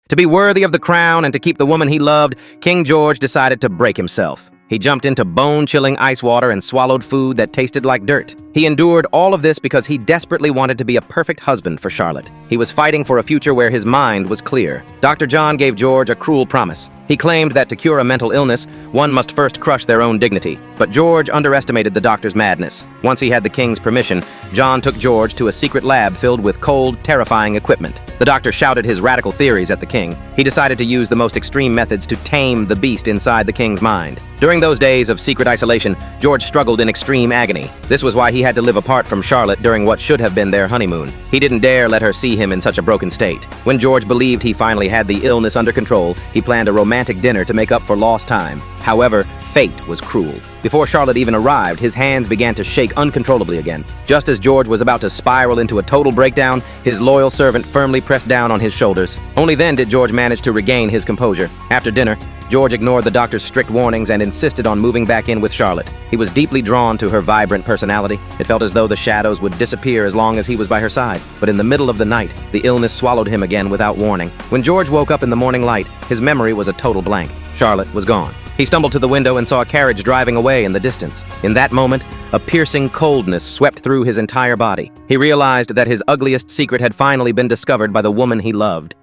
To be worthy of the crown and to keep the woman he loved, King George decided to break himself. He jumped into bone-chilling ice water and swallowed food that tasted like dirt. He endured all of this because he desperately wanted to be a perfect husband for Charlotte. He was fighting for a future where his mind was clear. Dr. John gave George a cruel promise. He claimed that to cure a mental illness, one must first crush their own dignity. But George underestimated the doctor's madness. Once he had the king's permission, John took George to a secret lab filled with cold, terrifying equipment. The doctor shouted his radical theories at the king. He decided to use the most extreme methods to tame the beast inside the king's mind. During those days of secret isolation, George struggled in extreme agony. This was why he had to live apart from Charlotte during what should have been their honeymoon. He didn't dare let her see him in such a broken state. When George believed he finally had the illness under control, he planned a romantic dinner to make up for lost time. However, fate was cruel. Before Charlotte even arrived, his hands began to shake uncontrollably again. Just as George was about to spiral into a total breakdown, his loyal servant firmly pressed down on his shoulders. Only then did George manage to regain his composure. After dinner, George ignored the doctor's strict warnings and insisted on moving back in with Charlotte. He was deeply drawn to her vibrant personality. It felt as though the shadows would disappear as long as he was by her side. But in the middle of the night, the illness swallowed him again without warning. When George woke up in the morning light, his memory was a total blank. Charlotte was gone. He stumbled to the window and saw a carriage driving away in the distance. In that moment, a piercing coldness swept through his entire body. He realized that his ugliest secret had finally been discovered by the woman he loved.